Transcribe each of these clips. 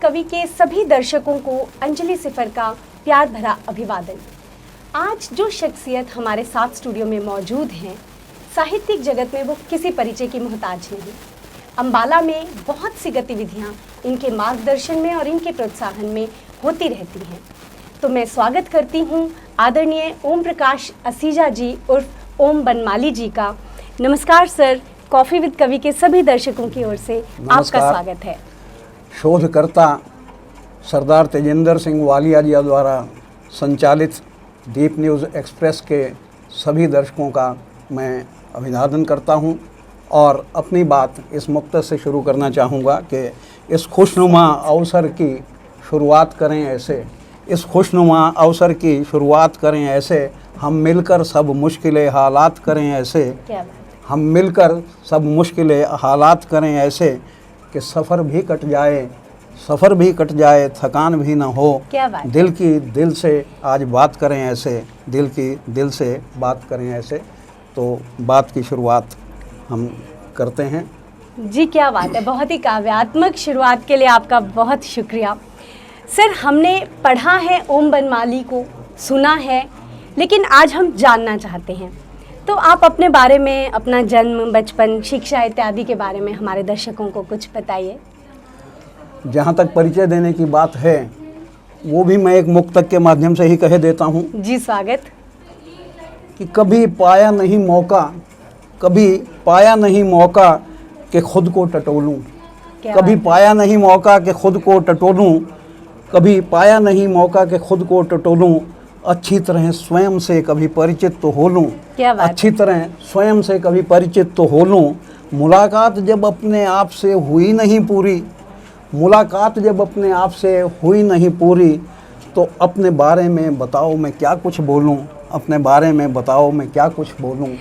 कवि के सभी दर्शकों को अंजलि सिफर का प्यार भरा अभिवादन। आज जो शख्सियत हमारे साथ स्टूडियो में मौजूद हैं, साहित्यिक जगत में वो किसी परिचय की मोहताज नहीं। अम्बाला में बहुत सी गतिविधियाँ इनके मार्गदर्शन में और इनके प्रोत्साहन में होती रहती हैं। तो मैं स्वागत करती हूँ आदरणीय ओम प्रकाश असीजा जी उर्फ ओम बनमाली जी का। नमस्कार सर, कॉफ़ी विद कवि के सभी दर्शकों की ओर से आपका स्वागत है। शोधकर्ता सरदार तेजेंद्र सिंह वालिया जी द्वारा संचालित दीप न्यूज़ एक्सप्रेस के सभी दर्शकों का मैं अभिवादन करता हूं और अपनी बात इस मुक्तक से शुरू करना चाहूँगा कि इस खुशनुमा अवसर की शुरुआत करें ऐसे, इस खुशनुमा अवसर की शुरुआत करें ऐसे, हम मिलकर सब मुश्किलें हालात करें ऐसे, हम मिलकर सब मुश्किलें हालात करें ऐसे कि सफ़र भी कट जाए थकान भी ना हो। दिल की दिल से आज बात करें ऐसे, दिल की दिल से बात करें ऐसे। तो बात की शुरुआत हम करते हैं। जी क्या बात है, बहुत ही काव्यात्मक शुरुआत के लिए आपका बहुत शुक्रिया। सर, हमने पढ़ा है ओम बनमाली को, सुना है, लेकिन आज हम जानना चाहते हैं। तो आप अपने बारे में, अपना जन्म, बचपन, शिक्षा इत्यादि के बारे में हमारे दर्शकों को कुछ बताइए। जहाँ तक परिचय देने की बात है वो भी मैं एक मुक्तक के माध्यम से ही कह देता हूँ। जी स्वागत। कि कभी पाया नहीं मौका कि खुद को टटोलूं, कभी पाया नहीं मौका कि खुद को टटोलूं, कभी पाया नहीं मौका कि खुद को टटोलूं, अच्छी तरह स्वयं से कभी परिचित तो हो लूं, अच्छी तरह स्वयं से कभी परिचित तो हो लूं। मुलाकात जब अपने आप से हुई नहीं पूरी, मुलाकात जब अपने आप से हुई नहीं पूरी, तो अपने बारे में बताओ मैं क्या कुछ बोलूं, अपने बारे में बताओ मैं क्या कुछ बोलूं,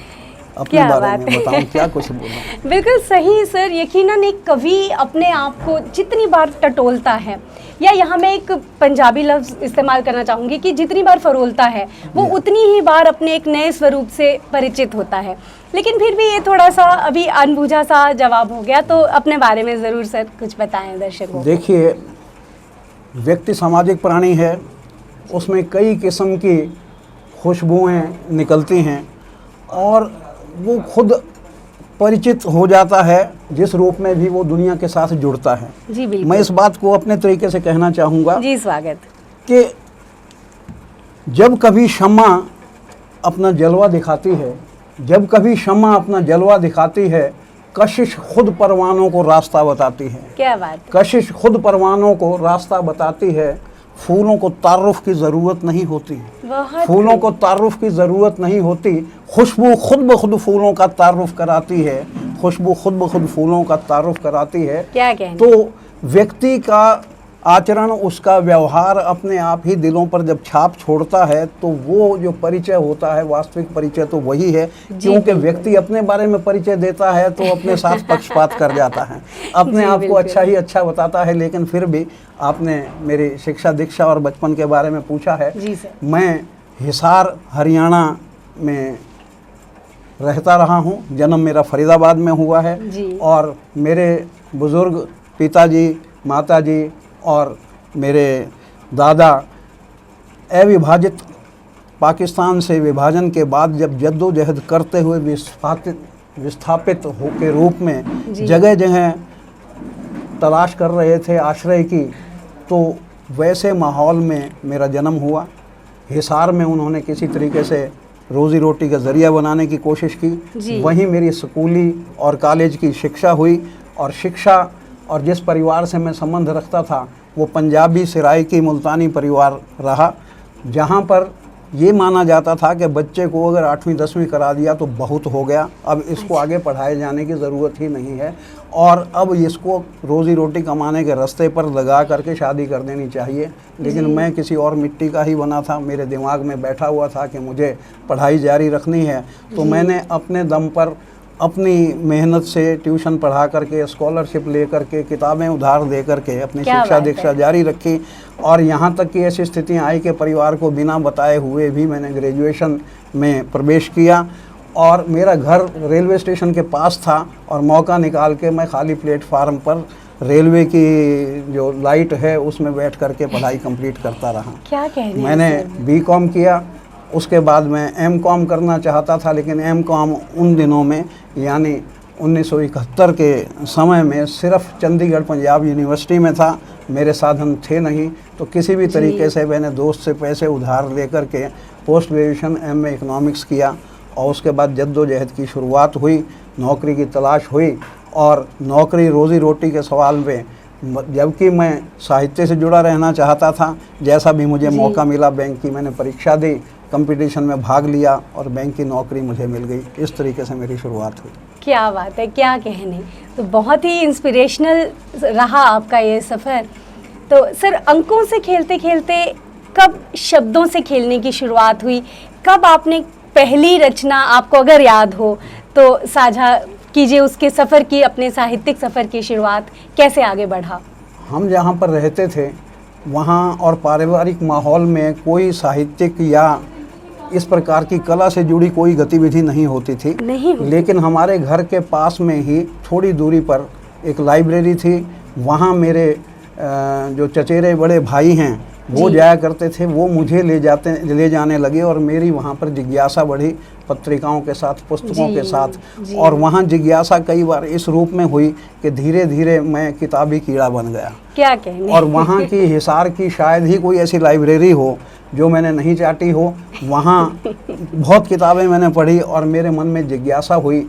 अपने बारे में बताओ क्या कुछ बोलूं। बिल्कुल सही सर। यकीनन एक कवि अपने आप को जितनी बार टटोलता है, या यहाँ मैं एक पंजाबी लफ्ज़ इस्तेमाल करना चाहूँगी कि जितनी बार फरोलता है वो उतनी ही बार अपने एक नए स्वरूप से परिचित होता है। लेकिन फिर भी ये थोड़ा सा अभी अनबूझा सा जवाब हो गया, तो अपने बारे में ज़रूर सर कुछ बताएं दर्शकों को। देखिए, व्यक्ति सामाजिक प्राणी है, उसमें कई किस्म की खुशबुएँ निकलती हैं और वो खुद परिचित हो जाता है जिस रूप में भी वो दुनिया के साथ जुड़ता है। जी बिल्कुल। मैं इस बात को अपने तरीके से कहना चाहूँगा। जी स्वागत। कि जब कभी शम्मा अपना जलवा दिखाती है, जब कभी शम्मा अपना जलवा दिखाती है, कशिश खुद परवानों को रास्ता बताती है। क्या बात। कशिश खुद परवानों को रास्ता बताती है। फूलों को तारुफ की ज़रूरत नहीं होती, फूलों को तारुफ की ज़रूरत नहीं होती, खुशबू खुद ब खुद फूलों का तारुफ कराती है, खुशबू खुद ब खुद फूलों का तारुफ कराती है। क्या कहना? तो व्यक्ति का आचरण, उसका व्यवहार अपने आप ही दिलों पर जब छाप छोड़ता है तो वो जो परिचय होता है, वास्तविक परिचय तो वही है। क्योंकि व्यक्ति अपने बारे में परिचय देता है तो अपने साथ पक्षपात कर जाता है, अपने आप को अच्छा ही अच्छा बताता है। लेकिन फिर भी आपने मेरी शिक्षा दीक्षा और बचपन के बारे में पूछा है। जी सर। मैं हिसार हरियाणा में रहता रहा हूँ। जन्म मेरा फरीदाबाद में हुआ है और मेरे बुज़ुर्ग पिताजी, माताजी और मेरे दादा अविभाजित पाकिस्तान से विभाजन के बाद जब जद्दोजहद करते हुए विस्थापित हो के रूप में जगह जगह तलाश कर रहे थे आश्रय की, तो वैसे माहौल में मेरा जन्म हुआ। हिसार में उन्होंने किसी तरीके से रोज़ी रोटी का ज़रिया बनाने की कोशिश की। वहीं मेरी स्कूली और कॉलेज की शिक्षा हुई और शिक्षा और जिस परिवार से मैं संबंध रखता था वो पंजाबी सिराइकी मुल्तानी परिवार रहा, जहाँ पर ये माना जाता था कि बच्चे को अगर 8वीं 10वीं करा दिया तो बहुत हो गया, अब इसको आगे पढ़ाए जाने की ज़रूरत ही नहीं है और अब इसको रोज़ी रोटी कमाने के रास्ते पर लगा करके शादी कर देनी चाहिए। लेकिन मैं किसी और मिट्टी का ही बना था, मेरे दिमाग में बैठा हुआ था कि मुझे पढ़ाई जारी रखनी है। तो मैंने अपने दम पर अपनी मेहनत से ट्यूशन पढ़ा करके, स्कॉलरशिप ले करके, किताबें उधार दे करके अपनी शिक्षा दीक्षा जारी रखी और यहाँ तक कि ऐसी स्थितियाँ आई कि परिवार को बिना बताए हुए भी मैंने ग्रेजुएशन में प्रवेश किया और मेरा घर रेलवे स्टेशन के पास था और मौका निकाल के मैं खाली प्लेटफार्म पर रेलवे की जो लाइट है उसमें बैठ करके पढ़ाई कंप्लीट करता रहा। क्या कहने हैं मैंने सर? बीकॉम किया, उसके बाद मैं एमकॉम करना चाहता था, लेकिन एमकॉम उन दिनों में यानी 1971 के समय में सिर्फ चंडीगढ़ पंजाब यूनिवर्सिटी में था, मेरे साधन थे नहीं, तो किसी भी तरीके से मैंने दोस्त से पैसे उधार लेकर के पोस्ट ग्रेजुएशन एमए इकोनॉमिक्स किया और उसके बाद जद्दोजहद की शुरुआत हुई, नौकरी की तलाश हुई और नौकरी रोज़ी रोटी के सवाल में जबकि मैं साहित्य से जुड़ा रहना चाहता था, जैसा भी मुझे मौका मिला बैंक की मैंने परीक्षा दी, कंपटीशन में भाग लिया और बैंक की नौकरी मुझे मिल गई। इस तरीके से मेरी शुरुआत हुई। क्या बात है, क्या कहने। तो बहुत ही इंस्पिरेशनल रहा आपका ये सफ़र। तो सर, अंकों से खेलते खेलते कब शब्दों से खेलने की शुरुआत हुई? कब आपने पहली रचना, आपको अगर याद हो तो साझा कीजिए, उसके सफ़र की, अपने साहित्यिक सफ़र की शुरुआत कैसे आगे बढ़ा? हम जहाँ पर रहते थे वहाँ और पारिवारिक माहौल में कोई साहित्यिक या इस प्रकार की कला से जुड़ी कोई गतिविधि नहीं होती थी। लेकिन हमारे घर के पास में ही थोड़ी दूरी पर एक लाइब्रेरी थी, वहाँ मेरे जो चचेरे बड़े भाई हैं वो जाया करते थे, वो मुझे ले जाने लगे और मेरी वहाँ पर जिज्ञासा बढ़ी पत्रिकाओं के साथ, पुस्तकों के साथ। और वहाँ जिज्ञासा कई बार इस रूप में हुई कि धीरे धीरे मैं किताबी कीड़ा बन गया। क्या कहने। और वहाँ की हिसार की शायद ही कोई ऐसी लाइब्रेरी हो जो मैंने नहीं चाटी हो। वहाँ बहुत किताबें मैंने पढ़ी और मेरे मन में जिज्ञासा हुई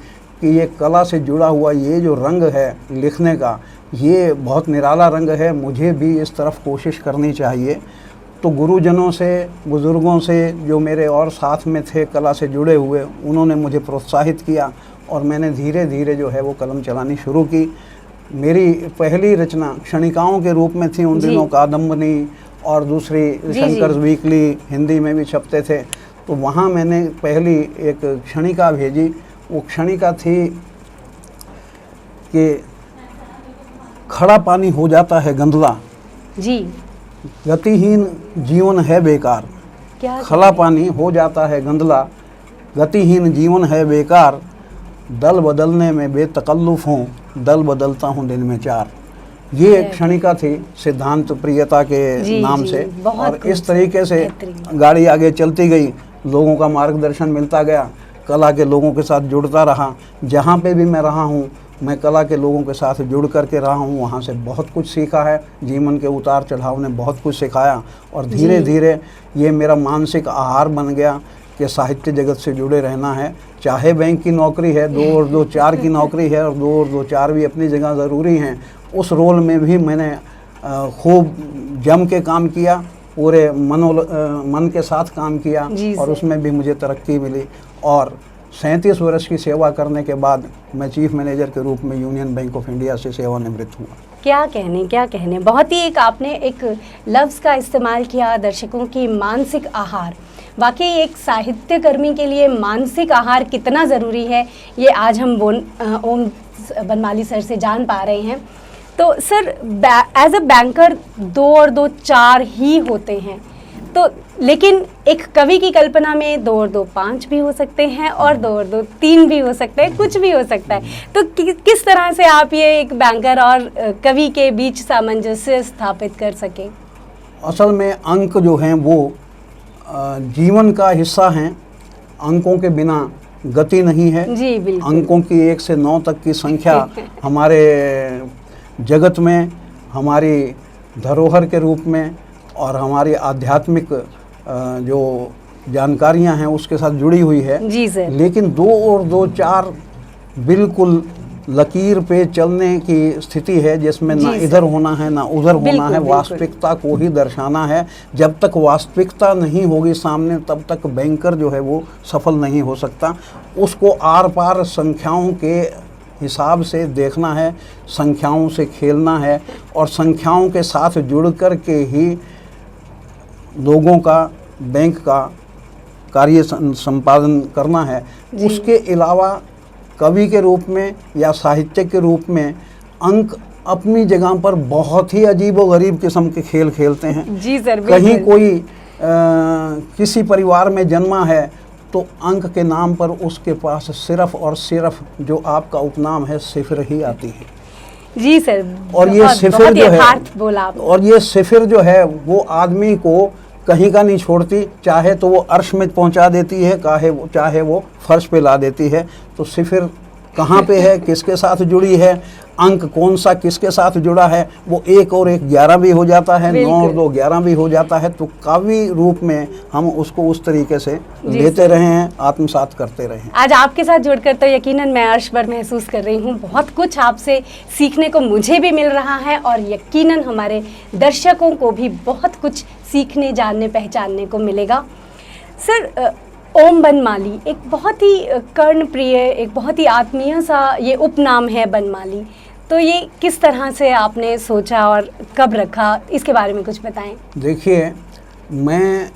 कि ये कला से जुड़ा हुआ ये जो रंग है लिखने का, ये बहुत निराला रंग है, मुझे भी इस तरफ कोशिश करनी चाहिए। तो गुरुजनों से, बुज़ुर्गों से जो मेरे और साथ में थे कला से जुड़े हुए, उन्होंने मुझे प्रोत्साहित किया और मैंने धीरे धीरे जो है वो कलम चलानी शुरू की। मेरी पहली रचना क्षणिकाओं के रूप में थी उन दिनों, कादम्बनी और दूसरी शंकर्स वीकली हिंदी में भी छपते थे। तो वहाँ मैंने पहली एक क्षणिका भेजी। वो क्षणिका थी कि खड़ा पानी हो जाता है गंदला, जी, गतिहीन जीवन है बेकार। क्या खड़ा पानी हो जाता है गंदला, गतिहीन जीवन है बेकार, दल बदलने में बेतकल्लुफ़ हूँ, दल बदलता हूँ दिन में चार। ये क्षणिका थी सिद्धांत प्रियता के नाम से। और इस तरीके से गाड़ी आगे चलती गई, लोगों का मार्गदर्शन मिलता गया, कला के लोगों के साथ जुड़ता रहा। जहाँ पे भी मैं रहा हूँ मैं कला के लोगों के साथ जुड़ करके रहा हूँ, वहाँ से बहुत कुछ सीखा है। जीवन के उतार चढ़ाव ने बहुत कुछ सिखाया और धीरे धीरे ये मेरा मानसिक आहार बन गया कि साहित्य जगत से जुड़े रहना है। चाहे बैंक की नौकरी है, 2 और 2 4 की नौकरी है और 2 और 2 4 भी अपनी जगह ज़रूरी हैं, उस रोल में भी मैंने खूब जम के काम किया, पूरे मन के साथ काम किया और उसमें भी मुझे तरक्की मिली। और 37 वर्ष की सेवा करने के बाद मैं चीफ मैनेजर के रूप में यूनियन बैंक ऑफ इंडिया से सेवानिवृत्त हुआ। क्या कहने, क्या कहने। बहुत ही एक आपने एक लफ्ज़ का इस्तेमाल किया, दर्शकों की मानसिक आहार। वाकई एक साहित्य कर्मी के लिए मानसिक आहार कितना ज़रूरी है, ये आज हम ओम बनमाली सर से जान पा रहे हैं। तो सर, एज अ बैंकर 2 और 2 4 ही होते हैं, तो लेकिन एक कवि की कल्पना में 2 और 2 5 भी हो सकते हैं और 2 और 2 3 भी हो सकते हैं, कुछ भी हो सकता है। तो किस तरह से आप ये एक बैंकर और कवि के बीच सामंजस्य स्थापित कर सके? असल में अंक जो हैं वो जीवन का हिस्सा हैं। अंकों के बिना गति नहीं है। जी बिल्कुल। अंकों की 1 से 9 तक की संख्या हमारे जगत में हमारी धरोहर के रूप में और हमारी आध्यात्मिक जो जानकारियां हैं उसके साथ जुड़ी हुई है। जी सर। लेकिन 2 और 2 4 बिल्कुल लकीर पे चलने की स्थिति है, जिसमें ना इधर होना है ना उधर होना है, वास्तविकता को ही दर्शाना है। जब तक वास्तविकता नहीं होगी सामने, तब तक बैंकर जो है वो सफल नहीं हो सकता। उसको आर पार संख्याओं के हिसाब से देखना है, संख्याओं से खेलना है और संख्याओं के साथ जुड़ कर के ही लोगों का, बैंक का कार्य संपादन करना है। उसके अलावा कवि के रूप में या साहित्यिक के रूप में अंक अपनी जगह पर बहुत ही अजीबोगरीब किस्म के खेल खेलते हैं। जी सर। कहीं कोई किसी परिवार में जन्मा है तो अंक के नाम पर उसके पास सिर्फ और सिर्फ जो आपका उपनाम है सिफर ही आती है। जी सर, और ये सिफिर बहुत जो है, यथार्थ बोला आपने। और ये सिफिर जो है वो आदमी को कहीं का नहीं छोड़ती, चाहे तो वो अर्श में पहुंचा देती है, चाहे वो फर्श पे ला देती है। तो सिफिर कहाँ पे है, किसके साथ जुड़ी है, अंक कौन सा किसके साथ जुड़ा है, वो 1 और 1 11 भी हो जाता है, 9 और 2 11 भी हो जाता है। तो काव्य रूप में हम उसको उस तरीके से लेते रहे हैं, आत्मसात करते रहे हैं। आज आपके साथ जुड़कर तो यकीनन मैं अर्श पर महसूस कर रही हूँ। बहुत कुछ आपसे सीखने को मुझे भी मिल रहा है और यकीनन हमारे दर्शकों को भी बहुत कुछ सीखने, जानने, पहचानने को मिलेगा। सर, ओम बनमाली एक बहुत ही कर्णप्रिय, एक बहुत ही आत्मीय सा ये उपनाम है बनमाली। तो ये किस तरह से आपने सोचा और कब रखा, इसके बारे में कुछ बताएं। देखिए, मैं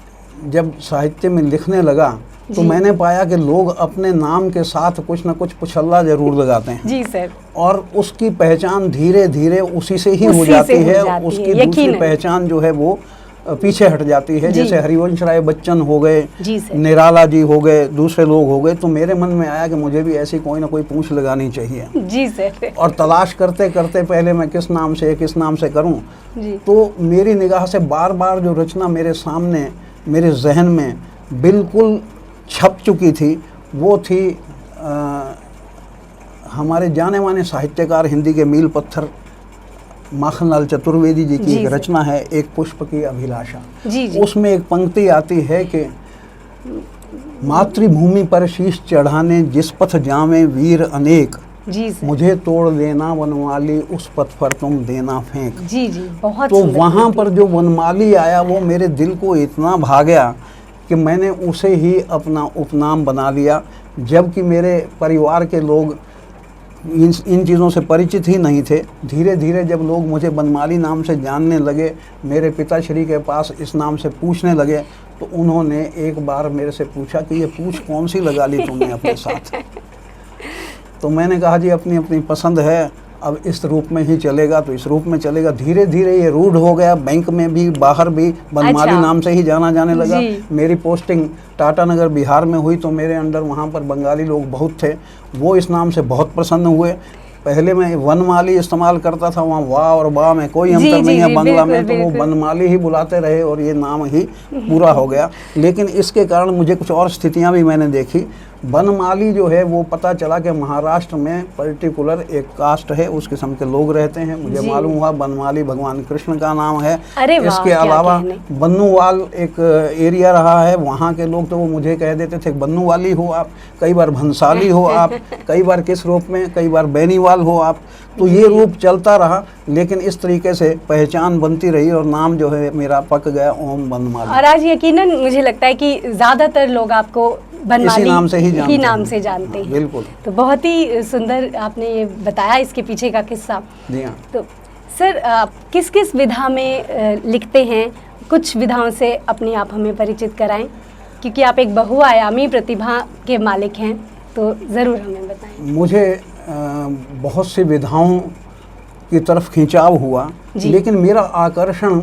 जब साहित्य में लिखने लगा तो मैंने पाया कि लोग अपने नाम के साथ कुछ ना कुछ पुछल्ला जरूर लगाते हैं। जी सर। और उसकी पहचान धीरे धीरे उसी से ही हो जाती है। उसकी दूसरी पहचान जो है वो पीछे हट जाती है। जैसे हरिवंश राय बच्चन हो गए, निराला जी हो गए, दूसरे लोग हो गए, तो मेरे मन में आया कि मुझे भी ऐसी कोई ना कोई पूंछ लगानी चाहिए। जी सर। और तलाश करते करते पहले मैं किस नाम से करूं, तो मेरी निगाह से बार बार जो रचना मेरे सामने, मेरे जहन में बिल्कुल छप चुकी थी, वो थी हमारे जाने माने साहित्यकार, हिंदी के मील पत्थर माखनलाल चतुर्वेदी जी की एक रचना है, एक पुष्प की अभिलाषा। उसमें एक पंक्ति आती है कि मातृभूमि पर शीश चढ़ाने जिस पथ जावे वीर अनेक, मुझे तोड़ देना वनमाली उस पथ पर तुम देना फेंक। बहुत तो वहाँ पर जो वनमाली आया वो मेरे दिल को इतना भा गया कि मैंने उसे ही अपना उपनाम बना लिया। जबकि मेरे परिवार के लोग इन चीज़ों से परिचित ही नहीं थे। धीरे धीरे जब लोग मुझे बनमाली नाम से जानने लगे, मेरे पिताश्री के पास इस नाम से पूछने लगे, तो उन्होंने एक बार मेरे से पूछा कि ये पूछ कौन सी लगा ली तुमने अपने साथ। तो मैंने कहा जी अपनी अपनी पसंद है, अब इस रूप में ही चलेगा तो इस रूप में चलेगा। धीरे धीरे ये रूढ़ हो गया, बैंक में भी बाहर भी बनमाली नाम से ही जाना जाने लगा। मेरी पोस्टिंग टाटा नगर बिहार में हुई तो मेरे अंडर वहाँ पर बंगाली लोग बहुत थे, वो इस नाम से बहुत प्रसन्न हुए। पहले मैं वनमाली इस्तेमाल करता था, वहाँ वाह और बा में कोई अंतर नहीं है बांग्ला में, तो वो बनमाली ही बुलाते रहे और ये नाम ही पूरा हो गया। लेकिन इसके कारण मुझे कुछ और स्थितियाँ भी मैंने देखी। बनमाली जो है वो पता चला कि महाराष्ट्र में पर्टिकुलर एक कास्ट है, उस किस्म के लोग रहते हैं। मुझे मालूम हुआ बनमाली भगवान कृष्ण का नाम है। इसके अलावा बन्नूवाल एक एरिया रहा है, वहाँ के लोग तो वो मुझे कह देते थे बन्नूवाली हो आप, कई बार भंसाली हो आप, कई बार किस रूप में, कई बार बैनीवाल हो आप। तो ये रूप चलता रहा, लेकिन इस तरीके से पहचान बनती रही और नाम जो है मेरा पक गया ओम बनमाली। और आज यकीनन मुझे लगता है कि ज़्यादातर लोग आपको बनमाली नाम से ही जानते हैं। बिल्कुल। तो बहुत ही सुंदर आपने ये बताया इसके पीछे का किस्सा। जी हाँ। तो सर, आप किस किस विधा में लिखते हैं? कुछ विधाओं से अपने आप हमें परिचित कराएं, क्योंकि आप एक बहुआयामी प्रतिभा के मालिक हैं, तो ज़रूर हमें बताएं। मुझे बहुत सी विधाओं की तरफ खिंचाव हुआ, लेकिन मेरा आकर्षण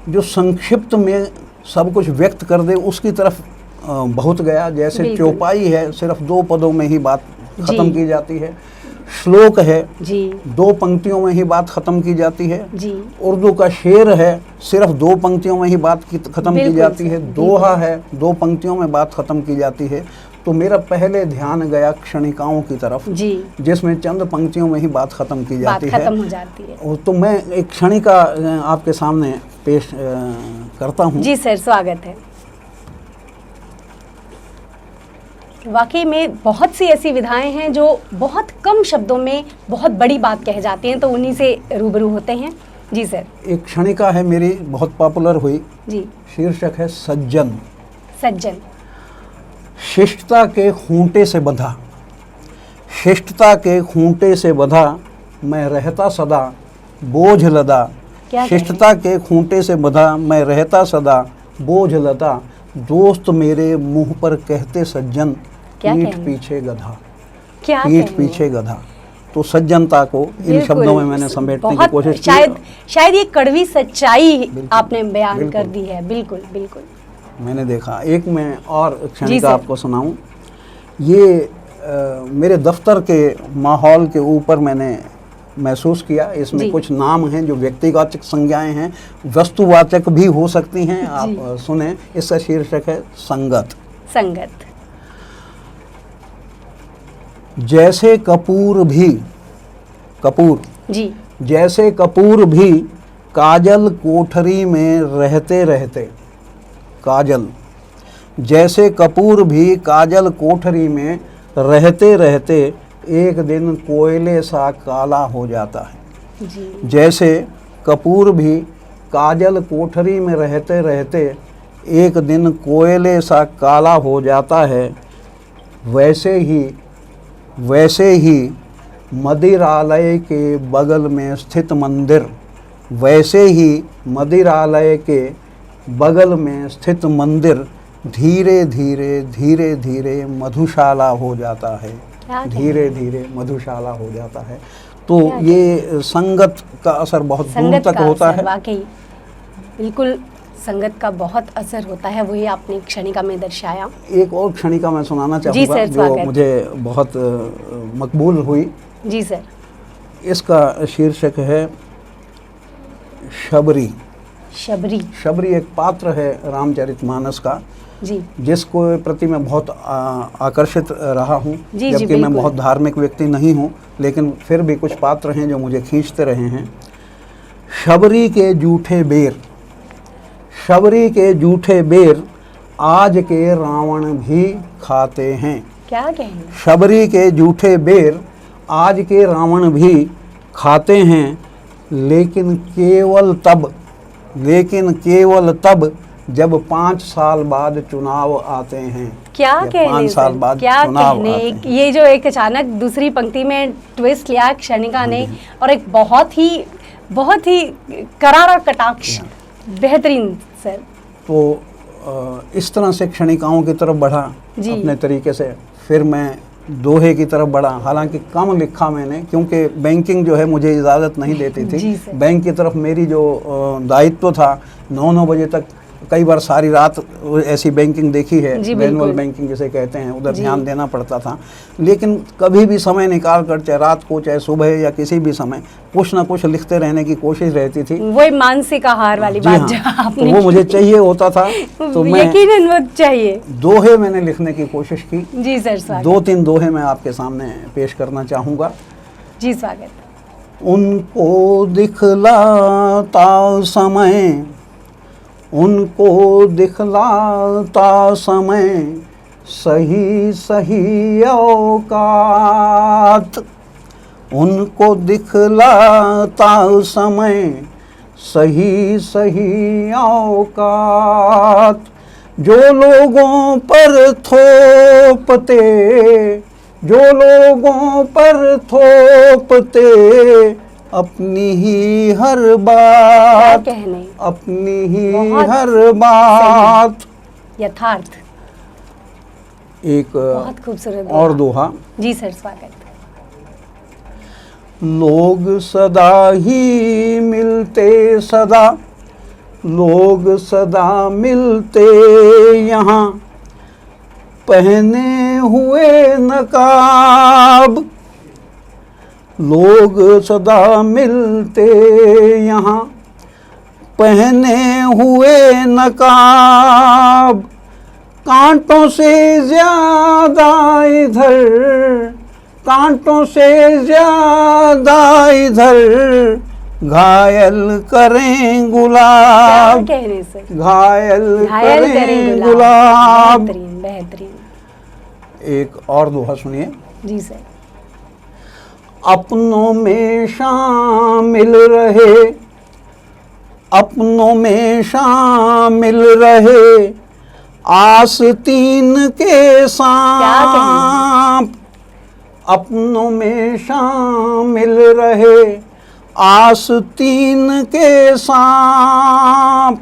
जो संक्षिप्त में सब कुछ व्यक्त कर दे उसकी तरफ बहुत गया। जैसे चौपाई है, सिर्फ 2 पदों में ही बात खत्म की जाती है। श्लोक है, 2 पंक्तियों में ही बात खत्म की जाती है। उर्दू का शेर है, सिर्फ 2 पंक्तियों में ही बात खत्म की जाती है। दोहा है, 2 पंक्तियों में बात खत्म की जाती है। तो मेरा पहले ध्यान गया क्षणिकाओं की तरफ, जिसमें चंद पंक्तियों में ही बात खत्म की जाती है, खत्म हो जाती है। तो मैं एक क्षणिका आपके सामने पेश करता हूँ। जी सर, स्वागत है। वाकई में बहुत सी ऐसी विधाएं हैं जो बहुत कम शब्दों में बहुत बड़ी बात कह जाती हैं, तो उन्हीं से रूबरू होते हैं। जी सर। एक क्षणिका है मेरी, बहुत पॉपुलर हुई। जी। शीर्षक है सज्जन। सज्जन। शिष्टता के खूंटे से बंधा, शिष्टता के खूंटे से बंधा, मैं रहता सदा बोझ लदा। शिष्टता के खूंटे से बंधा, मैं रहता सदा बोझ लदा। दोस्त मेरे मुंह पर कहते सज्जन, पीठ पीछे गधा। पीठ पीछे गधा। तो सज्जनता को इन शब्दों में मैंने समेटने की कोशिश की। शायद ये कड़वी सच्चाई आपने बयान कर दी है। बिल्कुल बिल्कुल। मैंने देखा। एक मैं और क्षणिका आपको सुनाऊं। ये मेरे दफ्तर के माहौल के ऊपर मैंने महसूस किया। इसमें जी। कुछ नाम हैं जो व्यक्तिवाचक संज्ञाएं हैं, वस्तुवाचक भी हो सकती हैं। आप सुने, इसका शीर्षक है संगत। संगत। जैसे कपूर भी, कपूर जी। जैसे कपूर भी काजल कोठरी में रहते रहते, काजल जैसे कपूर भी काजल कोठरी में रहते रहते एक दिन कोयले सा काला हो जाता है। जी। जैसे कपूर भी काजल कोठरी में रहते रहते एक दिन कोयले सा काला हो जाता है, वैसे ही मदिरालय के बगल में स्थित मंदिर, वैसे ही मदिरालय के बगल में स्थित मंदिर धीरे धीरे मधुशाला हो जाता है। धीरे धीरे मधुशाला हो जाता है। तो ये संगत का असर बहुत दूर तक होता है। वाकई बिल्कुल संगत का बहुत असर होता है, वही आपने क्षणिका में दर्शाया। एक और क्षणिका मैं सुनाना चाहूँगा जो मुझे बहुत मकबूल हुई। जी सर। इसका शीर्षक है शबरी। शबरी। शबरी एक पात्र है रामचरितमानस का, जी, जिसको प्रति मैं बहुत आकर्षित रहा हूँ। जबकि मैं बहुत धार्मिक व्यक्ति नहीं हूँ, लेकिन फिर भी कुछ पात्र हैं जो मुझे खींचते रहे हैं। शबरी के जूठे बेर, शबरी के जूठे बेर आज के रावण भी खाते हैं। क्या कहें? शबरी के जूठे बेर आज के रावण भी खाते हैं, लेकिन केवल तब जब 5 साल बाद चुनाव आते हैं। क्या कहने? 5 साल बाद क्या चुनाव कहने? आते हैं। ये जो एक अचानक दूसरी पंक्ति में ट्विस्ट लिया क्षणिका ने, और एक बहुत ही करारा कटाक्ष। बेहतरीन सर। तो इस तरह से क्षणिकाओं की तरफ बढ़ा अपने तरीके से। फिर मैं दोहे की तरफ बढ़ा, हालांकि कम लिखा मैंने, क्योंकि बैंकिंग जो है मुझे इजाज़त नहीं देती थी। बैंक की तरफ मेरी जो दायित्व था, 9 बजे तक कई बार सारी रात ऐसी बैंकिंग देखी है, मैनुअल बैंकिंग जिसे कहते हैं, उधर ध्यान देना पड़ता था। लेकिन कभी भी समय निकाल कर, चाहे रात को चाहे सुबह या किसी भी समय, कुछ ना कुछ लिखते रहने की कोशिश रहती थी। वही मानसिक आहार वाली बात जो आपने तो वो मुझे चाहिए होता था, तो मैं यकीनन वो चाहिए। दोहे मैंने लिखने की कोशिश की। जी सर, स्वागत। 2-3 दोहे मैं आपके सामने पेश करना चाहूँगा। जी स्वागत। उनको दिखलाता समय, उनको दिखलाता समय सही औकात, उनको दिखलाता समय सही औकात, जो लोगों पर थोपते अपनी ही हर बात, अपनी ही हर बात। यथार्थ। एक बहुत खूबसूरत और दोहा। जी सर, स्वागत। लोग सदा ही मिलते, लोग सदा मिलते यहाँ, पहने हुए नकाब, लोग सदा मिलते यहाँ, पहने हुए नकाब, कांटों से ज्यादा इधर घायल करें गुलाब, घायल करें गुलाब। बेहतरीन। एक और दोहा सुनिए। जी सर। अपनों में शामिल रहे आस्तीन के सांप, अपनों में शामिल रहे आस्तीन के सांप,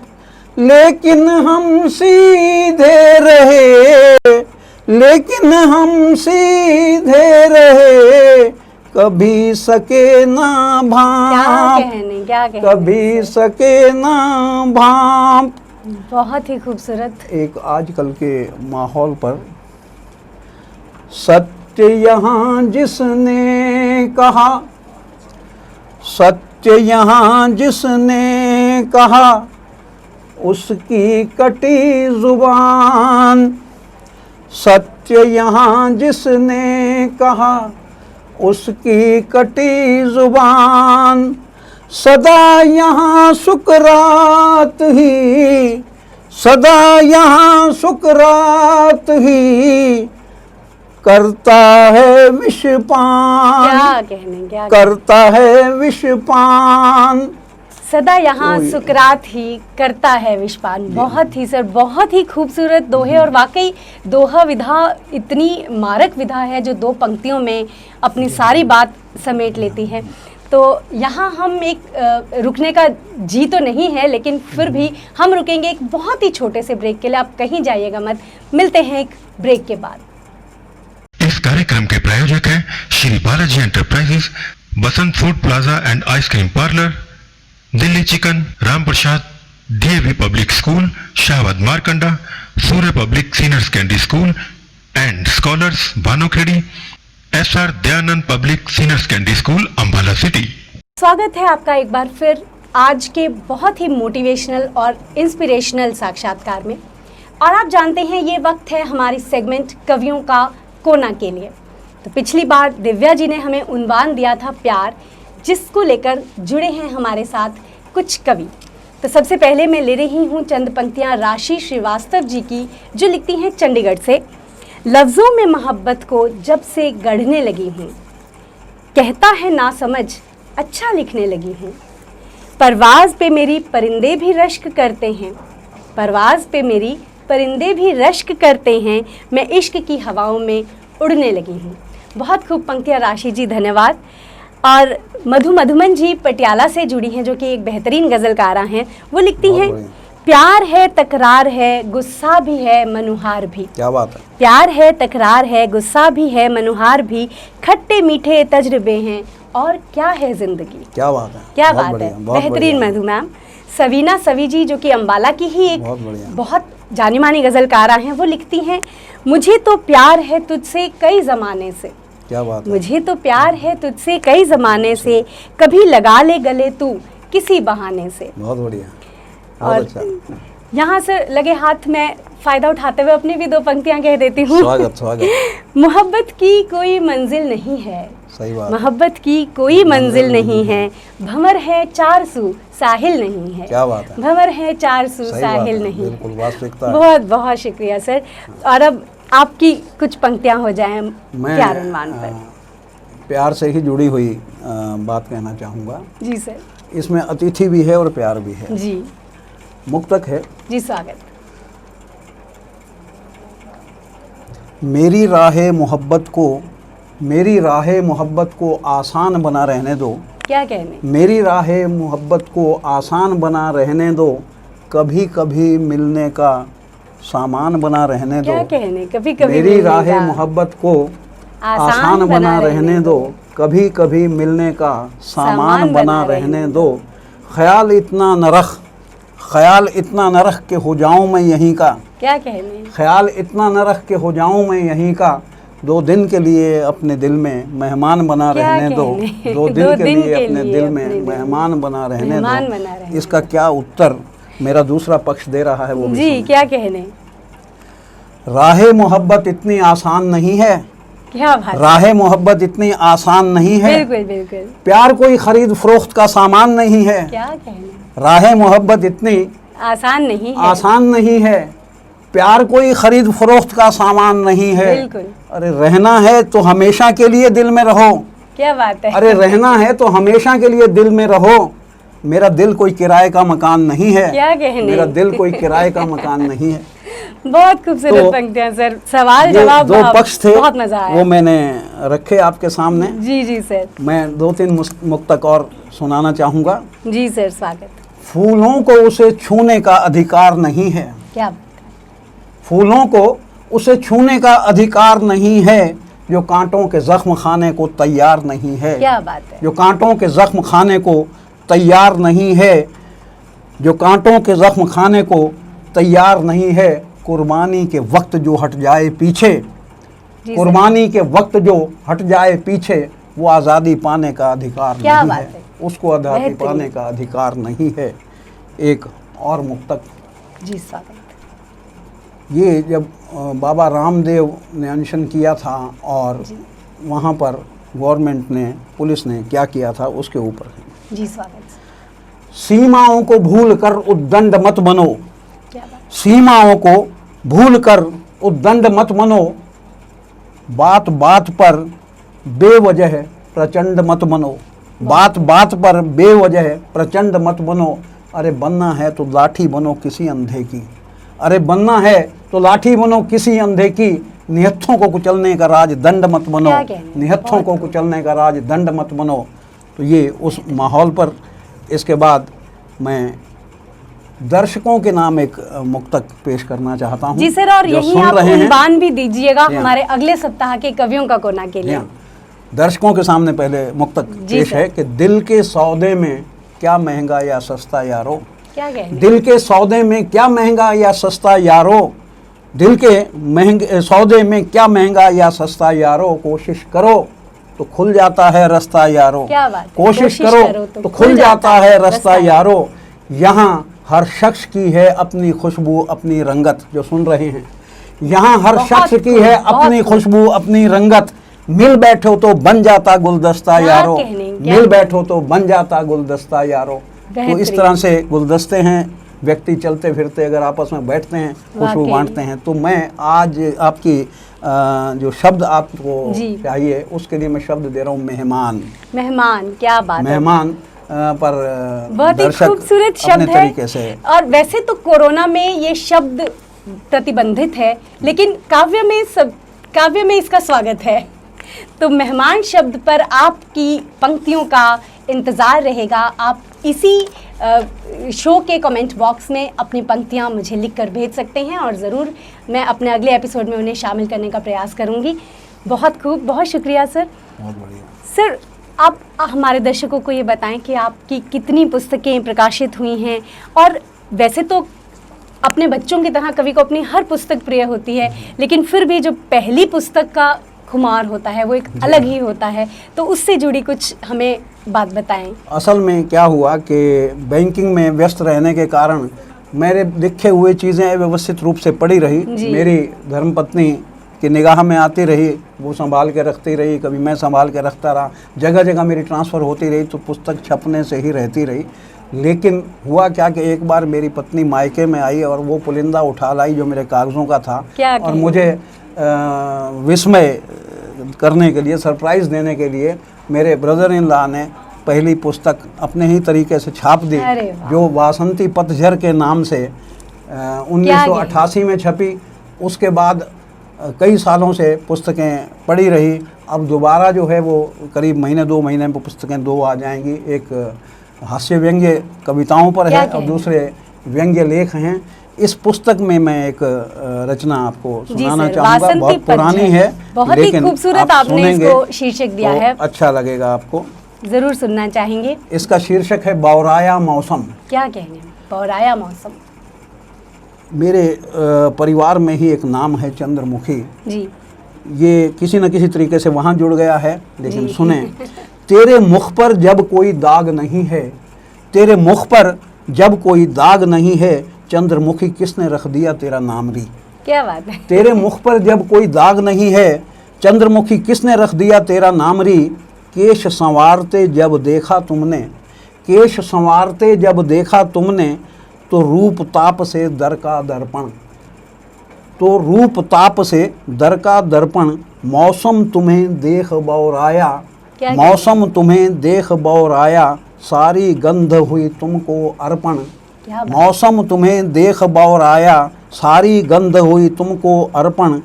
लेकिन हम सीधे रहे कभी सके ना भांप, कभी सके ना भांप। बहुत ही खूबसूरत। एक आजकल के माहौल पर, सत्य यहाँ जिसने कहा, सत्य यहाँ जिसने कहा उसकी कटी जुबान, सत्य यहाँ जिसने कहा उसकी कटी जुबान, सदा यहाँ सुकरात ही, सदा यहाँ सुकरात ही करता है विषपान, क्या कहने, क्या करता है विषपान। सदा यहाँ सुकरात ही करता है विषपान। बहुत ही सर, बहुत ही खूबसूरत दोहे, और वाकई दोहा विधा इतनी मारक विधा है जो 2 पंक्तियों में अपनी सारी बात समेट लेती है। तो यहाँ हम एक रुकने का जी तो नहीं है, लेकिन फिर भी हम रुकेंगे एक बहुत ही छोटे से ब्रेक के लिए। आप कहीं जाइएगा मत, मिलते हैं एक ब्रेक के बाद। इस कार्यक्रम के प्रायोजक हैं Shri Balaji enterprises, Basant food plaza and ice cream parlour, Delhi chicken, Ram Prasad, DAV public school, Shahbad Markanda, Surya public senior secondary school and scholars, Bhanukhedi, SR Dayanand public senior secondary school, Ambala city. स्वागत है आपका एक बार फिर आज के बहुत ही मोटिवेशनल और इंस्पिरेशनल साक्षात्कार में। और आप जानते हैं ये वक्त है हमारी सेगमेंट कवियों का कोना के लिए। तो पिछली बार दिव्या जी ने हमें उन्वान दिया था प्यार, जिसको लेकर जुड़े हैं हमारे साथ कुछ कवि। तो सबसे पहले मैं ले रही हूँ चंद पंक्तियाँ राशि श्रीवास्तव जी की, जो लिखती हैं चंडीगढ़ से। लफ्ज़ों में मोहब्बत को जब से गढ़ने लगी हूँ, कहता है ना समझ अच्छा लिखने लगी हूँ। परवाज़ पे मेरी परिंदे भी रश्क करते हैं, परवाज़ पे मेरी परिंदे भी रश्क करते हैं, मैं इश्क की हवाओं में उड़ने लगी हूँ। बहुत खूब पंक्तियाँ राशि जी, धन्यवाद। और मधुमन जी पटियाला से जुड़ी हैं, जो कि एक बेहतरीन गज़लकारा हैं। वो लिखती हैं, प्यार है तकरार है गुस्सा भी है मनुहार भी। क्या बात है। प्यार है तकरार है गुस्सा भी है मनुहार भी, खट्टे मीठे तजर्बे हैं और क्या है ज़िंदगी। क्या बात है, क्या बात है, बेहतरीन मधु मैम। सवीना सवी जी, जो कि अम्बाला की ही एक बहुत जानी मानी गज़लकारा हैं, वो लिखती हैं, मुझे तो प्यार है तुझसे कई ज़माने से। क्या बात है। मुझे तो प्यार है तुझसे कई ज़माने से, कभी लगा ले गले तू किसी बहाने से। बहुत बढ़िया, और अच्छा। यहाँ से लगे हाथ में फ़ायदा उठाते हुए अपनी भी 2 पंक्तियाँ कह देती हूँ। स्वागत स्वागत। मोहब्बत की कोई मंजिल नहीं है, सही बात। मोहब्बत की कोई मंजिल नहीं है, भंवर है 4 सू साहिल नहीं है। क्या बात है। भंवर है 4 सू साहिल नहीं है। बिल्कुल वास्तविकता। बहुत बहुत शुक्रिया सर। और अब आपकी कुछ पंक्तियाँ हो जाएं प्यार उन्वान पर। प्यार से ही जुड़ी हुई बात कहना चाहूँगा। जी सर। इसमें अतिथि भी है और प्यार भी है। जी मुक्तक है। जी स्वागत। मेरी राहे मोहब्बत को, मेरी राहे मोहब्बत को आसान बना रहने दो। क्या कहने। मेरी राहे मोहब्बत को आसान बना रहने दो, कभी कभी मिलने का सामान बना रहने दो। क्या कहने, कभी कभी मेरी राहे मोहब्बत को आसान बना रहने दो, कभी कभी मिलने का सामान बना रहने दो। ख्याल इतना न रख, ख्याल इतना न रख के हो जाऊं मैं यहीं का। क्या कहने। ख्याल इतना न रख के हो जाऊं मैं यहीं का, 2 दिन के लिए अपने दिल में मेहमान बना रहने दो। 2 दिन के लिए अपने दिल में मेहमान बना रहने दो। इसका क्या उत्तर मेरा दूसरा पक्ष दे रहा है, वो भी जी क्या कहने। राहे मोहब्बत इतनी आसान नहीं है। क्या बात। राहे मोहब्बत इतनी आसान नहीं है। बिल्कुल बिल्कुल। प्यार कोई खरीद फरोख्त का सामान नहीं है। क्या कहने। राहे मोहब्बत इतनी आसान नहीं है। आसान नहीं है, प्यार कोई खरीद फरोख्त का सामान नहीं है। बिल्कुल। अरे रहना है तो हमेशा के लिए दिल में रहो। क्या बात है। अरे रहना है तो हमेशा के लिए दिल में रहो, मेरा दिल कोई किराए का मकान नहीं है। क्या कहने। मेरा दिल कोई किराए का मकान नहीं है। बहुत खूबसूरत तो पंक्तियां सर। सवाल जवाब 2 पक्ष थे, बहुत मजा आया। वो मैंने रखे आपके सामने। जी जी सर। मैं 2-3 मुक्तक और सुनाना चाहूँगा। जी सर स्वागत। फूलों को उसे छूने का अधिकार नहीं है। क्या। फूलों को उसे छूने का अधिकार नहीं है, जो कांटों के जख्म खाने को तैयार नहीं है। क्या बात है। जो कांटों के जख्म खाने को तैयार नहीं है, जो कांटों के जख्म खाने को तैयार नहीं है। कुर्बानी के वक्त जो हट जाए पीछे, कुर्बानी के वक्त जो हट जाए पीछे, वो आज़ादी पाने का अधिकार नहीं है। क्या बात है। उसको आज़ादी बेहतरीन। पाने का अधिकार नहीं है। एक और मुक्तक, जी स्वागत। ये जब बाबा रामदेव ने अनशन किया था और जी। वहाँ पर गवर्नमेंट ने, पुलिस ने क्या किया था उसके ऊपर है। जी स्वागत। सीमाओं को भूल कर उद्दंड मत बनो, क्या बात। सीमाओं को भूल कर उद्दंड मत बनो, बात बात पर बेवजह प्रचंड मत बनो, बात बात पर बेवजह प्रचंड मत बनो। अरे बनना है तो लाठी बनो किसी अंधे की, अरे बनना है तो लाठी बनो किसी अंधे की, निहत्थों को कुचलने का राज दंड मत बनो, क्या कहने, निहत्थों को कुचलने का राज दंड मत बनो। तो ये उस माहौल पर, इसके बाद मैं दर्शकों के नाम एक मुक्तक पेश करना चाहता हूँ। जी सर, और जो यही सुन आप रहे हैं। उन्वान भी दीजिएगा जी हाँ। हमारे अगले सप्ताह के कवियों का कोना के जी लिए। हाँ, दर्शकों के सामने पहले मुक्तक जी पेश सर। है कि दिल के सौदे में क्या महंगा या सस्ता यारो, क्या कहने। दिल के सौदे में क्या महंगा या सस्ता यारो, दिल के महंगे सौदे में क्या महंगा या सस्ता यारो, कोशिश करो तो खुल जाता है रास्ता यारो, क्या बात है। कोशिश करो तो खुल जाता है रास्ता यारो। यहाँ हर शख्स की है अपनी खुशबू अपनी रंगत, जो सुन रहे हैं, यहाँ हर बहुत शख्स की है खूब, बहुत अपनी खूब। खुशबू अपनी रंगत, मिल बैठो तो बन जाता गुलदस्ता क्या यारो, कहने, क्या मिल कहने। बैठो तो बन जाता गुलदस्ता यारो। तो इस बेहतरीन। तरह से गुलदस्ते हैं, व्यक्ति चलते फिरते अगर आपस में बैठते हैं, खुशबू वाकई। बांटते हैं। तो मैं आज आपकी जो शब्द आपको जी। चाहिए उसके लिए मैं शब्द दे रहा हूँ मेहमान। मेहमान, क्या बात है। मेहमान पर बहुत ही दर्शक खूबसूरत अपने शब्द है। तरीके से, और वैसे तो कोरोना में ये शब्द प्रतिबंधित है, लेकिन काव्य में इसका स्वागत है। तो मेहमान शब्द पर आपकी पंक्तियों का इंतज़ार रहेगा। आप इसी शो के कमेंट बॉक्स में अपनी पंक्तियां मुझे लिख कर भेज सकते हैं और ज़रूर मैं अपने अगले एपिसोड में उन्हें शामिल करने का प्रयास करूंगी। बहुत खूब, बहुत शुक्रिया सर। बहुत बढ़िया। सर, आप हमारे दर्शकों को ये बताएं कि आपकी कितनी पुस्तकें प्रकाशित हुई हैं। और वैसे तो अपने बच्चों की तरह कवि को अपनी हर पुस्तक प्रिय होती है, लेकिन फिर भी जो पहली पुस्तक का खुमार होता है वो एक अलग ही होता है। तो उससे जुड़ी कुछ हमें बात बताएं। असल में क्या हुआ कि बैंकिंग में व्यस्त रहने के कारण मेरे लिखे हुए चीज़ें व्यवस्थित रूप से पड़ी रही। जी। मेरी धर्मपत्नी की निगाह में आती रही, वो संभाल के रखती रही, कभी मैं संभाल के रखता रहा, जगह जगह मेरी ट्रांसफ़र होती रही, तो पुस्तक छपने से ही रहती रही। लेकिन हुआ क्या कि एक बार मेरी पत्नी मायके में आई और वो पुलिंदा उठा लाई जो मेरे कागज़ों का था, क्या और मुझे विस्मय करने के लिए, सरप्राइज़ देने के लिए मेरे ब्रदर इन लॉ ने पहली पुस्तक अपने ही तरीके से छाप दी, अरे वाह। जो वासंती पतझर के नाम से 1988 में छपी। उसके बाद कई सालों से पुस्तकें पड़ी रही। अब दोबारा जो है वो करीब महीने 2 महीने में पुस्तकें 2 आ जाएंगी। एक हास्य व्यंग्य कविताओं पर है और दूसरे व्यंग्य लेख हैं। इस पुस्तक में मैं एक रचना आपको सुनाना चाहूँगा, बहुत पुरानी है, बहुत ही लेकिन खूबसूरत आप आपने सुनेंगे इसको शीर्षक दिया तो है, अच्छा लगेगा आपको। ज़रूर सुनना चाहेंगे। इसका शीर्षक है बौराया मौसम। क्या कहने, बौराया मौसम। मेरे परिवार में ही एक नाम है चंद्रमुखी। जी। ये किसी न किसी तरीके से वहाँ जुड़ गया है, लेकिन जी। सुने। तेरे मुख पर जब कोई दाग नहीं है, तेरे मुख पर जब कोई दाग नहीं है, चंद्रमुखी किसने रख दिया तेरा नाम री। क्या बात है। तेरे मुख पर जब कोई दाग नहीं है, चंद्रमुखी किसने रख दिया तेरा नाम री। केश संवारते जब देखा तुमने, केश संवारते जब देखा तुमने, तो रूप ताप से दर का दर्पण, तो रूप ताप से दर का दर्पण, मौसम तुम्हें देख बौराया, क्या मौसम तुम्हें देख बौराया, सारी गंध हुई तुमको अर्पण। क्या बात। मौसम तुम्हें देख बौराया, सारी गंध हुई तुमको अर्पण।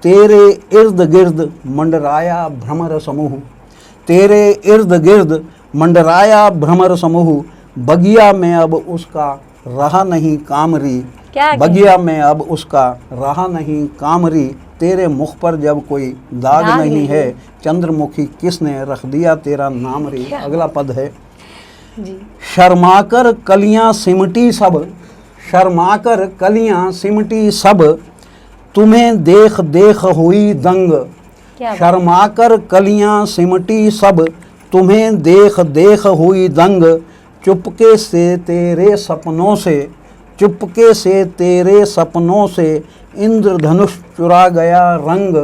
तेरे इर्द गिर्द मंडराया भ्रमर समूह, तेरे इर्द गिर्द मंडराया भ्रमर समूह, बगिया में अब उसका रहा नहीं कामरी, क्या बगिया में अब उसका रहा नहीं कामरी। तेरे मुख पर जब कोई दाग नहीं है, चंद्रमुखी किसने रख दिया तेरा नाम री। अगला पद है, जी। शर्माकर कलियां सिमटी सब, शर्माकर कलियां सिमटी सब, तुम्हें देख देख हुई दंग। क्या बात। शर्माकर कलियां सिमटी सब, तुम्हें देख देख हुई दंग, चुपके से तेरे सपनों से, चुपके से तेरे सपनों से, इंद्रधनुष चुरा गया रंग,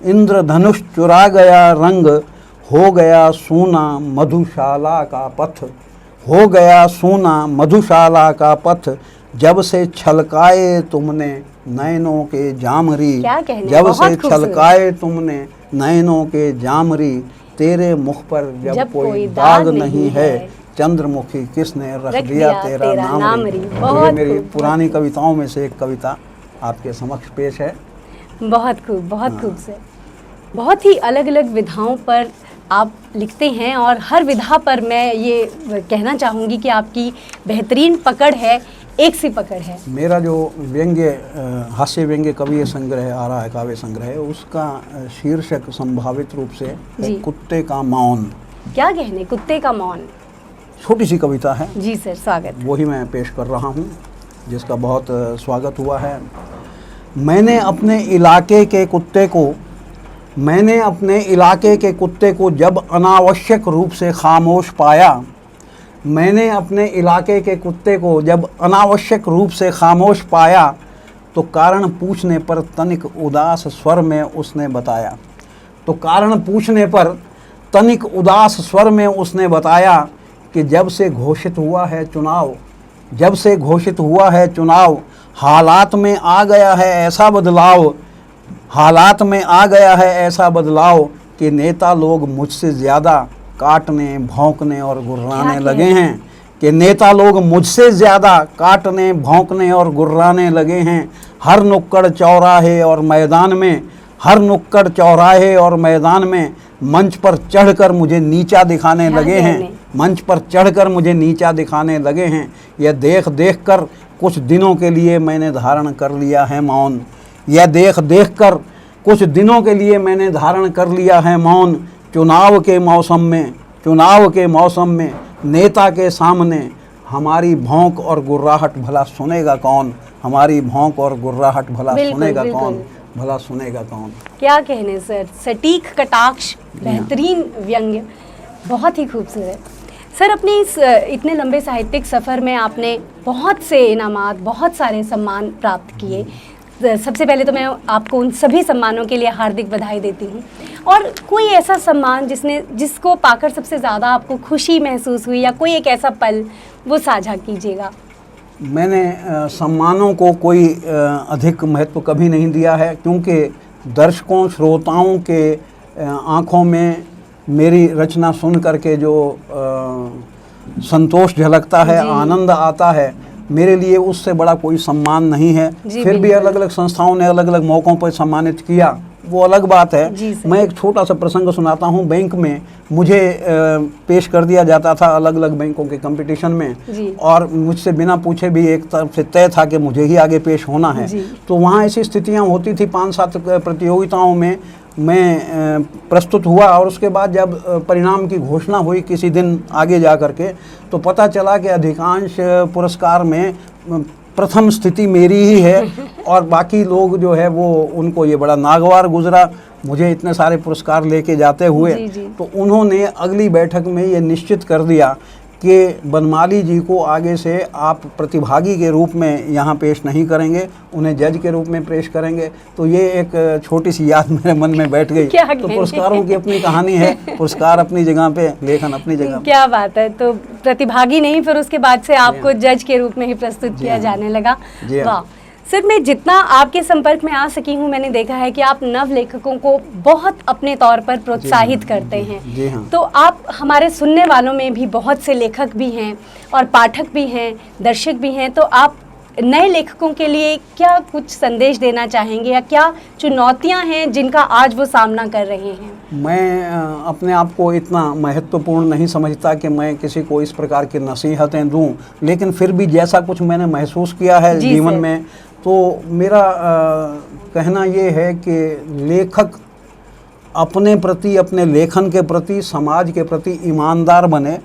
इंद्रधनुष चुरा गया रंग, हो गया सूना मधुशाला का पथ, हो गया सूना मधुशाला का पथ, जब से छलकाए तुमने नैनों के जामरी, क्या कहने, जब बहुत से खूबसूरत। छलकाए तुमने नैनों के जामरी, तेरे मुख पर जब कोई दाग नहीं है, चंद्रमुखी किसने रख दिया तेरा नाम री। तो ये मेरी पुरानी कविताओं में से एक कविता आपके समक्ष पेश है। बहुत खूब, बहुत खूब सर। बहुत ही अलग अलग विधाओं पर आप लिखते हैं और हर विधा पर मैं ये कहना चाहूँगी कि आपकी बेहतरीन पकड़ है, एक सी पकड़ है। मेरा जो व्यंग्य हास्य व्यंग्य कवि संग्रह आ रहा है, काव्य संग्रह है, उसका शीर्षक संभावित रूप से है कुत्ते का मौन। क्या कहने, कुत्ते का मौन। छोटी सी कविता है। जी सर, स्वागत। वही मैं पेश कर रहा हूँ, जिसका बहुत स्वागत हुआ है। मैंने अपने इलाके के कुत्ते को, मैंने अपने इलाके के कुत्ते को जब अनावश्यक रूप से खामोश पाया, मैंने अपने इलाके के कुत्ते को जब अनावश्यक रूप से खामोश पाया, तो कारण पूछने पर तनिक उदास स्वर में उसने बताया, तो कारण पूछने पर तनिक उदास स्वर में उसने बताया कि जब से घोषित हुआ है चुनाव, जब से घोषित हुआ है चुनाव, हालात में आ गया है ऐसा बदलाव, हालात में आ गया है ऐसा बदलाव कि नेता लोग मुझसे ज़्यादा काटने भौंकने और गुर्राने लगे हैं, कि नेता लोग मुझसे ज़्यादा काटने भौंकने और गुर्राने लगे हैं। हर नुक्कड़ चौराहे और मैदान में, हर नुक्कड़ चौराहे और मैदान में मंच पर चढ़कर मुझे नीचा दिखाने लगे हैं, मंच पर चढ़कर मुझे नीचा दिखाने लगे हैं। यह देख देख कर कुछ दिनों के लिए मैंने धारण कर लिया है मौन, यह देख देख कर कुछ दिनों के लिए मैंने धारण कर लिया है मौन। चुनाव के मौसम में, चुनाव के मौसम में नेता के सामने हमारी भौंक और गुर्राहट भला सुनेगा कौन, हमारी भौंक और गुर्राहट भला सुनेगा कौन, भला सुनेगा कौन। क्या कहने सर, सटीक कटाक्ष, बेहतरीन व्यंग्य, बहुत ही खूबसूरत। सर, अपने इस इतने लंबे साहित्यिक सफ़र में आपने बहुत से इनामात, बहुत सारे सम्मान प्राप्त किए। सबसे पहले तो मैं आपको उन सभी सम्मानों के लिए हार्दिक बधाई देती हूँ। और कोई ऐसा सम्मान जिसको पाकर सबसे ज़्यादा आपको खुशी महसूस हुई, या कोई एक ऐसा पल, वो साझा कीजिएगा। मैंने सम्मानों को कोई अधिक महत्व कभी नहीं दिया है, क्योंकि दर्शकों श्रोताओं के आँखों में मेरी रचना सुन करके जो संतोष झलकता है, आनंद आता है, मेरे लिए उससे बड़ा कोई सम्मान नहीं है। फिर भी अलग अलग संस्थाओं ने अलग अलग मौक़ों पर सम्मानित किया, वो अलग बात है। मैं एक छोटा सा प्रसंग सुनाता हूँ। बैंक में मुझे पेश कर दिया जाता था अलग अलग बैंकों के कंपटीशन में, और मुझसे बिना पूछे भी एक तरफ से तय था कि मुझे ही आगे पेश होना है। तो वहाँ ऐसी स्थितियाँ होती थी, 5-7 प्रतियोगिताओं में मैं प्रस्तुत हुआ, और उसके बाद जब परिणाम की घोषणा हुई किसी दिन आगे जा कर के, तो पता चला कि अधिकांश पुरस्कार में प्रथम स्थिति मेरी ही है, और बाकी लोग जो है वो उनको ये बड़ा नागवार गुजरा मुझे इतने सारे पुरस्कार लेके जाते हुए। तो उन्होंने अगली बैठक में ये निश्चित कर दिया कि बनमाली जी को आगे से आप प्रतिभागी के रूप में यहाँ पेश नहीं करेंगे, उन्हें जज के रूप में पेश करेंगे। तो ये एक छोटी सी याद मेरे मन में बैठ गई। तो पुरस्कारों की अपनी कहानी है, पुरस्कार अपनी जगह पे, लेखन अपनी जगह पे। क्या बात है। तो प्रतिभागी नहीं, फिर उसके बाद से आपको जज के रूप में ही प्रस्तुत किया जाने लगा। वाह सर, मैं जितना आपके संपर्क में आ सकी हूँ, मैंने देखा है कि आप नव लेखकों को बहुत अपने तौर पर प्रोत्साहित करते हैं। तो आप हमारे सुनने वालों में भी बहुत से लेखक भी हैं और पाठक भी हैं, दर्शक भी हैं। तो आप नए लेखकों के लिए क्या कुछ संदेश देना चाहेंगे, या क्या चुनौतियाँ हैं जिनका आज वो सामना कर रहे हैं? मैं अपने आप को इतना महत्वपूर्ण नहीं समझता कि मैं किसी को इस प्रकार की नसीहतें दूं, लेकिन फिर भी जैसा कुछ मैंने महसूस किया है जीवन में, तो मेरा कहना ये है कि लेखक अपने प्रति, अपने लेखन के प्रति, समाज के प्रति ईमानदार बने।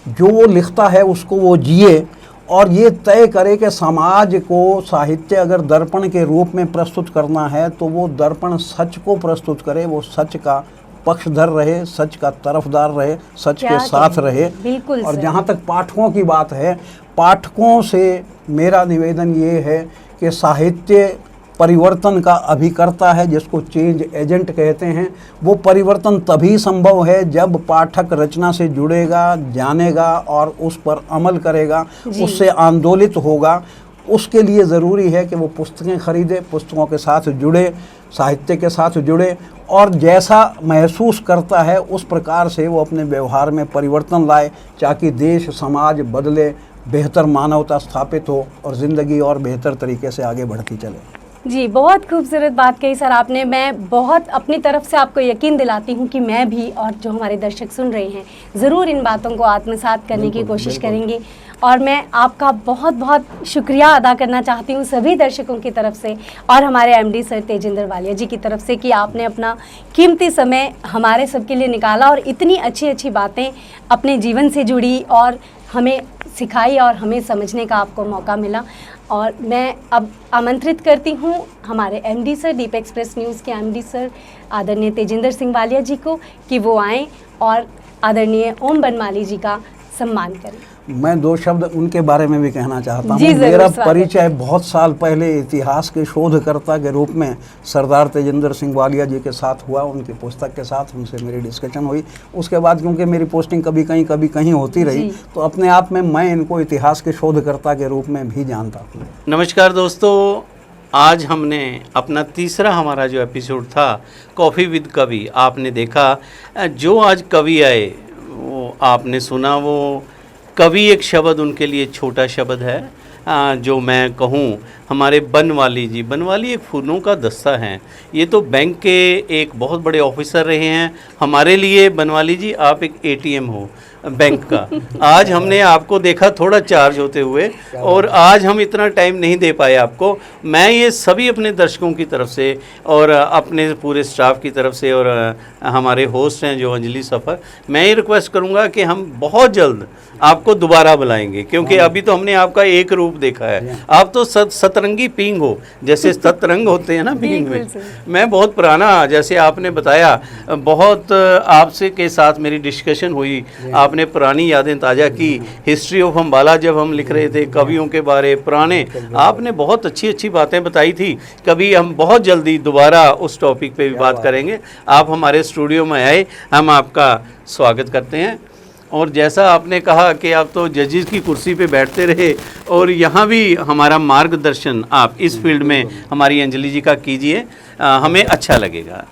जो वो लिखता है उसको वो जिए, और ये तय करे कि समाज को साहित्य अगर दर्पण के रूप में प्रस्तुत करना है तो वो दर्पण सच को प्रस्तुत करे, वो सच का पक्षधर रहे, सच का तरफदार रहे, सच क्या के साथ कहें? रहे। बिल्कुल और सर। जहाँ तक पाठकों की बात है, पाठकों से मेरा निवेदन ये है कि साहित्य परिवर्तन का अभिकर्ता है, जिसको चेंज एजेंट कहते हैं। वो परिवर्तन तभी संभव है जब पाठक रचना से जुड़ेगा, जानेगा और उस पर अमल करेगा, जी। उससे आंदोलित होगा। उसके लिए ज़रूरी है कि वो पुस्तकें खरीदे, पुस्तकों के साथ जुड़े, साहित्य के साथ जुड़े और जैसा महसूस करता है उस प्रकार से वो अपने व्यवहार में परिवर्तन लाए, ताकि देश समाज बदले, बेहतर मानवता स्थापित हो और ज़िंदगी और बेहतर तरीके से आगे बढ़ती चले। जी, बहुत खूबसूरत बात कही सर आपने। मैं बहुत अपनी तरफ से आपको यकीन दिलाती हूँ कि मैं भी और जो हमारे दर्शक सुन रहे हैं ज़रूर इन बातों को आत्मसात करने की कोशिश करेंगे। और मैं आपका बहुत बहुत शुक्रिया अदा करना चाहती हूँ सभी दर्शकों की तरफ से और हमारे एमडी सर तेजिंदर वालिया जी की तरफ से कि आपने अपना कीमती समय हमारे सबके लिए निकाला और इतनी अच्छी अच्छी बातें अपने जीवन से जुड़ी और हमें सिखाई और हमें समझने का आपको मौका मिला। और मैं अब आमंत्रित करती हूँ हमारे एमडी सर, दीप एक्सप्रेस न्यूज़ के एमडी सर आदरणीय तेजिंदर सिंह वालिया जी को कि वो आएँ और आदरणीय ओम बनमाली जी का सम्मान करें। मैं दो शब्द उनके बारे में भी कहना चाहता हूँ। जी, ज़रूर, मेरा स्वागत। परिचय बहुत साल पहले इतिहास के शोधकर्ता के रूप में सरदार तेजिंदर सिंह वालिया जी के साथ हुआ। उनकी पुस्तक के साथ उनसे मेरी डिस्कशन हुई। उसके बाद क्योंकि मेरी पोस्टिंग कभी कहीं होती रही, जी। तो अपने आप में मैं इनको इतिहास के शोधकर्ता के रूप में भी जानता हूँ। नमस्कार दोस्तों, आज हमने अपना तीसरा हमारा जो एपिसोड था कॉफ़ी विद कवि, आपने देखा जो आज कवि आए वो आपने सुना। वो कवि एक शब्द उनके लिए छोटा शब्द है। जो मैं कहूँ हमारे बनवाली जी, बनवाली एक फूलों का दस्ता है। ये तो बैंक के एक बहुत बड़े ऑफिसर रहे हैं। हमारे लिए बनवाली जी आप एक एटीएम हो बैंक का। आज हमने आपको देखा थोड़ा चार्ज होते हुए और आज हम इतना टाइम नहीं दे पाए आपको। मैं ये सभी अपने दर्शकों की तरफ से और अपने पूरे स्टाफ की तरफ से और हमारे होस्ट हैं जो अंजलि सफ़र, मैं ये रिक्वेस्ट करूँगा कि हम बहुत जल्द आपको दोबारा बुलाएंगे, क्योंकि अभी तो हमने आपका एक रूप देखा है। आप तो सतरंगी पींग हो, जैसे सतरंग होते हैं ना पींग में। मैं बहुत पुराना, जैसे आपने बताया, बहुत आपसे के साथ मेरी डिस्कशन हुई। आपने पुरानी यादें ताज़ा की, हिस्ट्री ऑफ अम्बाला जब हम लिख रहे थे, कवियों के बारे पुराने, आपने बहुत अच्छी अच्छी बातें बताई थी। कभी हम बहुत जल्दी दोबारा उस टॉपिक पे भी बात करेंगे। आप हमारे स्टूडियो में आए, हम आपका स्वागत करते हैं। और जैसा आपने कहा कि आप तो जजेस की कुर्सी पे बैठते रहे और यहाँ भी हमारा मार्गदर्शन आप इस फील्ड में हमारी अंजलि जी का कीजिए, हमें अच्छा लगेगा।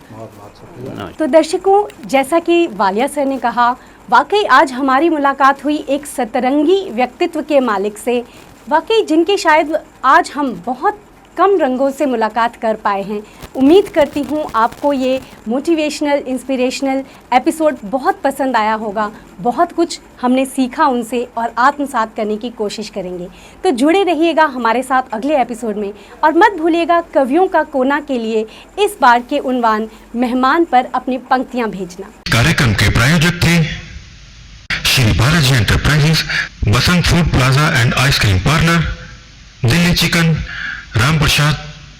तो दर्शकों, जैसा कि वालिया सर ने कहा, वाकई आज हमारी मुलाकात हुई एक सतरंगी व्यक्तित्व के मालिक से, वाकई जिनके शायद आज हम बहुत कम रंगों से मुलाकात कर पाए हैं। उम्मीद करती हूँ आपको ये मोटिवेशनल, इंस्पिरेशनल एपिसोड बहुत पसंद आया होगा। बहुत कुछ हमने सीखा उनसे और आत्मसात करने की कोशिश करेंगे। तो जुड़े रहिएगा हमारे साथ अगले एपिसोड में और मत भूलिएगा कवियों का कोना के लिए इस बार के उन्वान मेहमान पर अपनी पंक्तियाँ भेजना। कार्यक्रम के प्रायोजक थे Shri Balaji enterprises, Basant food plaza and ice cream parlour, Delhi chicken, Ram Prasad,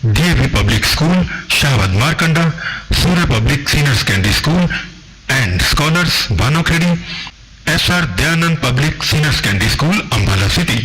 DAV public school, Shahbad Markanda, Surya public senior secondary school and scholars, Banokhedi, SR Dayanand public senior secondary school, Ambala city.